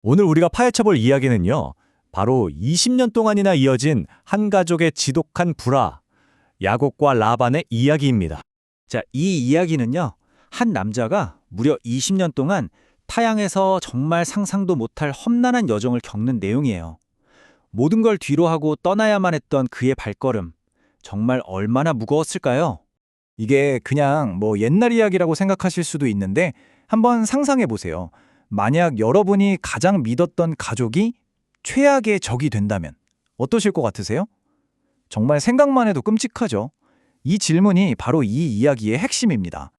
오늘 우리가 파헤쳐볼 이야기는요, 바로 20년 동안이나 이어진 한 가족의 지독한 불화, 야곱과 라반의 이야기입니다. 자, 이 이야기는요, 한 남자가 무려 20년 동안 타향에서 정말 상상도 못할 험난한 여정을 겪는 내용이에요. 모든 걸 뒤로 하고 떠나야만 했던 그의 발걸음, 정말 얼마나 무거웠을까요? 이게 그냥 옛날 이야기라고 생각하실 수도 있는데 한번 상상해 보세요. 만약 여러분이 가장 믿었던 가족이 최악의 적이 된다면 어떠실 것 같으세요? 정말 생각만 해도 끔찍하죠. 이 질문이 바로 이 이야기의 핵심입니다.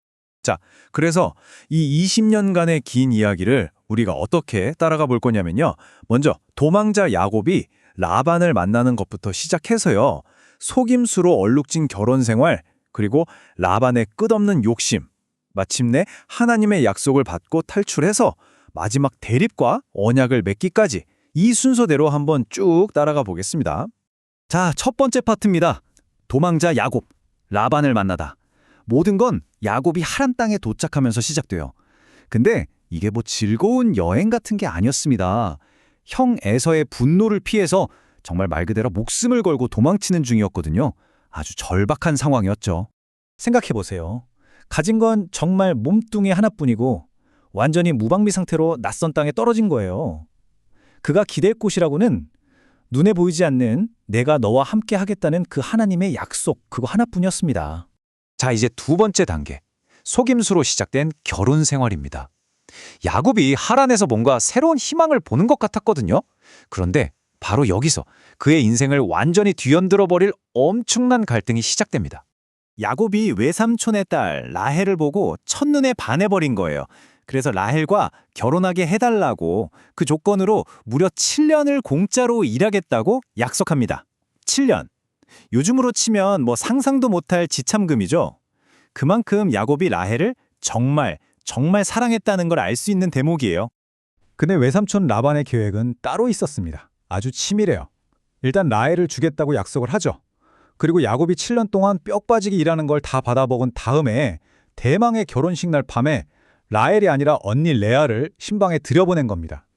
자, 그래서 이 20년간의 긴 이야기를 우리가 어떻게 따라가 볼 거냐면요. 먼저 도망자 야곱이 라반을 만나는 것부터 시작해서요. 속임수로 얼룩진 결혼 생활, 그리고 라반의 끝없는 욕심, 마침내 하나님의 약속을 받고 탈출해서 마지막 대립과 언약을 맺기까지 이 순서대로 한번 쭉 따라가 보겠습니다. 자, 첫 번째 파트입니다. 도망자 야곱, 라반을 만나다. 모든 건 야곱이 하란 땅에 도착하면서 시작돼요. 근데 이게 즐거운 여행 같은 게 아니었습니다. 형 에서의 분노를 피해서 정말 말 그대로 목숨을 걸고 도망치는 중이었거든요. 아주 절박한 상황이었죠. 생각해보세요. 가진 건 정말 몸뚱이 하나뿐이고 완전히 무방비 상태로 낯선 땅에 떨어진 거예요. 그가 기댈 곳이라고는 눈에 보이지 않는 내가 너와 함께 하겠다는 그 하나님의 약속, 그거 하나뿐이었습니다. 자, 이제 두 번째 단계. 속임수로 시작된 결혼 생활입니다. 야곱이 하란에서 뭔가 새로운 희망을 보는 것 같았거든요. 그런데 바로 여기서 그의 인생을 완전히 뒤흔들어 버릴 엄청난 갈등이 시작됩니다. 야곱이 외삼촌의 딸 라헬을 보고 첫눈에 반해버린 거예요. 그래서 라헬과 결혼하게 해달라고 그 조건으로 무려 7년을 공짜로 일하겠다고 약속합니다. 7년. 요즘으로 치면 상상도 못할 지참금이죠. 그만큼 야곱이 라헬을 정말 사랑했다는 걸 알 수 있는 대목이에요. 근데 외삼촌 라반의 계획은 따로 있었습니다. 아주 치밀해요. 일단 라헬을 주겠다고 약속을 하죠. 그리고 야곱이 7년 동안 뼈 빠지게 일하는 걸 다 받아먹은 다음에 대망의 결혼식 날 밤에 라헬이 아니라 언니 레아를 신방에 들여보낸 겁니다.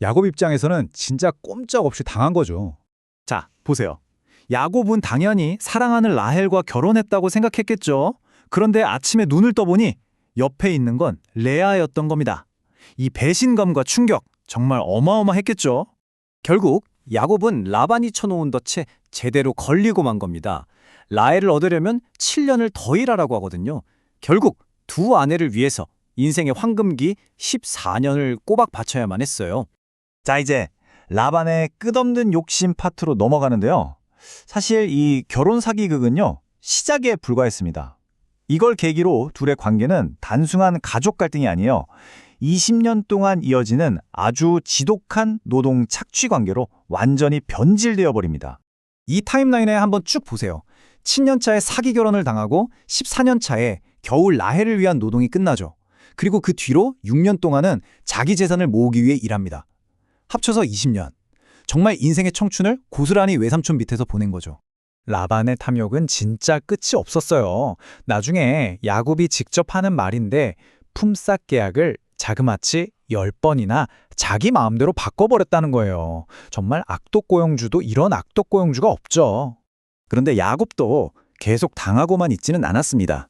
야곱 입장에서는 진짜 꼼짝없이 당한 거죠. 자, 보세요. 야곱은 당연히 사랑하는 라헬과 결혼했다고 생각했겠죠. 그런데 아침에 눈을 떠보니 옆에 있는 건 레아였던 겁니다. 이 배신감과 충격, 정말 어마어마했겠죠. 결국 야곱은 라반이 쳐놓은 덫에 제대로 걸리고 만 겁니다. 라헬을 얻으려면 7년을 더 일하라고 하거든요. 결국 두 아내를 위해서 인생의 황금기 14년을 꼬박 바쳐야만 했어요. 자, 이제 라반의 끝없는 욕심 파트로 넘어가는데요. 사실 이 결혼 사기극은요, 시작에 불과했습니다. 이걸 계기로 둘의 관계는 단순한 가족 갈등이 아니에요. 20년 동안 이어지는 아주 지독한 노동 착취 관계로 완전히 변질되어 버립니다. 이 타임라인에 한번 쭉 보세요. 7년 차에 사기 결혼을 당하고 14년 차에 겨우 라헬을 위한 노동이 끝나죠. 그리고 그 뒤로 6년 동안은 자기 재산을 모으기 위해 일합니다. 합쳐서 20년. 정말 인생의 청춘을 고스란히 외삼촌 밑에서 보낸 거죠. 라반의 탐욕은 진짜 끝이 없었어요. 나중에 야곱이 직접 하는 말인데 품삯 계약을 자그마치 10번이나 자기 마음대로 바꿔버렸다는 거예요. 정말 악독고용주도 이런 악독고용주가 없죠. 그런데 야곱도 계속 당하고만 있지는 않았습니다.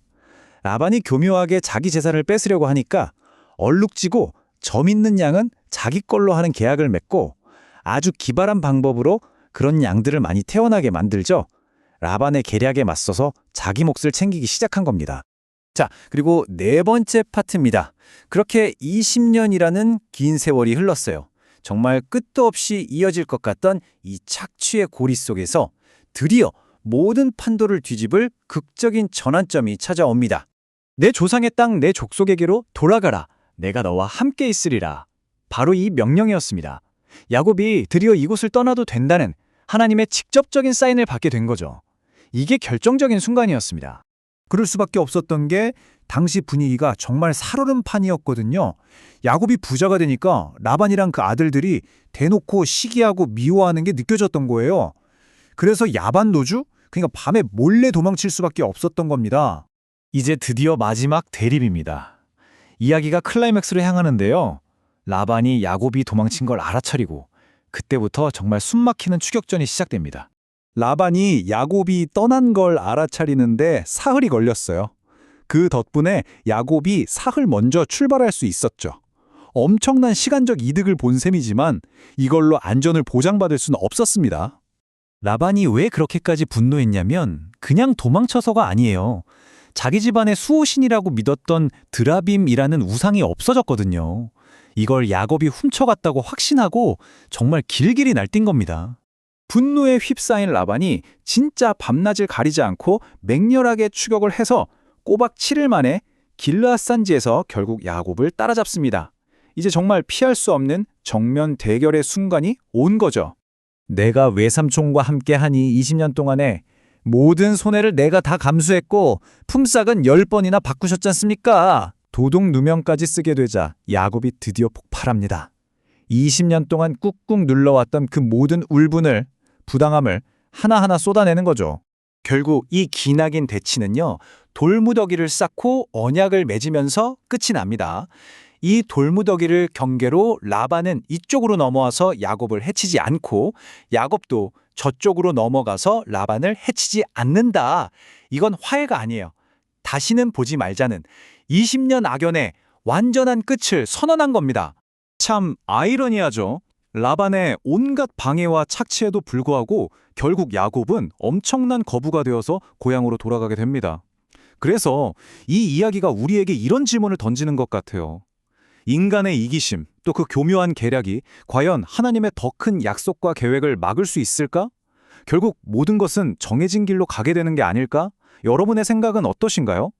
라반이 교묘하게 자기 재산을 뺏으려고 하니까 얼룩지고 점 있는 양은 자기 걸로 하는 계약을 맺고 아주 기발한 방법으로 그런 양들을 많이 태어나게 만들죠. 라반의 계략에 맞서서 자기 몫을 챙기기 시작한 겁니다. 자, 그리고 네 번째 파트입니다. 그렇게 20년이라는 긴 세월이 흘렀어요. 정말 끝도 없이 이어질 것 같던 이 착취의 고리 속에서 드디어 모든 판도를 뒤집을 극적인 전환점이 찾아옵니다. 내 조상의 땅, 내 족속에게로 돌아가라. 내가 너와 함께 있으리라. 바로 이 명령이었습니다. 야곱이 드디어 이곳을 떠나도 된다는 하나님의 직접적인 사인을 받게 된 거죠. 이게 결정적인 순간이었습니다. 그럴 수밖에 없었던 게 당시 분위기가 정말 살얼음판이었거든요. 야곱이 부자가 되니까 라반이랑 그 아들들이 대놓고 시기하고 미워하는 게 느껴졌던 거예요. 그래서 야반 노주? 그러니까 밤에 몰래 도망칠 수밖에 없었던 겁니다. 이제 드디어 마지막 대립입니다. 이야기가 클라이맥스로 향하는데요. 라반이 야곱이 도망친 걸 알아차리고 그때부터 정말 숨막히는 추격전이 시작됩니다. 라반이 야곱이 떠난 걸 알아차리는데 사흘이 걸렸어요. 그 덕분에 야곱이 사흘 먼저 출발할 수 있었죠. 엄청난 시간적 이득을 본 셈이지만 이걸로 안전을 보장받을 수는 없었습니다. 라반이 왜 그렇게까지 분노했냐면 그냥 도망쳐서가 아니에요. 자기 집안의 수호신이라고 믿었던 드라빔이라는 우상이 없어졌거든요. 이걸 야곱이 훔쳐갔다고 확신하고 정말 길길이 날뛴 겁니다. 분노에 휩싸인 라반이 진짜 밤낮을 가리지 않고 맹렬하게 추격을 해서 꼬박 7일 만에 길르앗 산지에서 결국 야곱을 따라잡습니다. 이제 정말 피할 수 없는 정면 대결의 순간이 온 거죠. 내가 외삼촌과 함께하니 20년 동안에 모든 손해를 내가 다 감수했고 품삯은 10번이나 바꾸셨지 않습니까? 도둑 누명까지 쓰게 되자 야곱이 드디어 폭발합니다. 20년 동안 꾹꾹 눌러왔던 그 모든 울분을, 부당함을 하나하나 쏟아내는 거죠. 결국 이 기나긴 대치는요, 돌무더기를 쌓고 언약을 맺으면서 끝이 납니다. 이 돌무더기를 경계로 라반은 이쪽으로 넘어와서 야곱을 해치지 않고 야곱도 저쪽으로 넘어가서 라반을 해치지 않는다. 이건 화해가 아니에요. 다시는 보지 말자는 20년 악연의 완전한 끝을 선언한 겁니다. 참 아이러니하죠. 라반의 온갖 방해와 착취에도 불구하고 결국 야곱은 엄청난 거부가 되어서 고향으로 돌아가게 됩니다. 그래서 이 이야기가 우리에게 이런 질문을 던지는 것 같아요. 인간의 이기심, 또 그 교묘한 계략이 과연 하나님의 더 큰 약속과 계획을 막을 수 있을까? 결국 모든 것은 정해진 길로 가게 되는 게 아닐까? 여러분의 생각은 어떠신가요?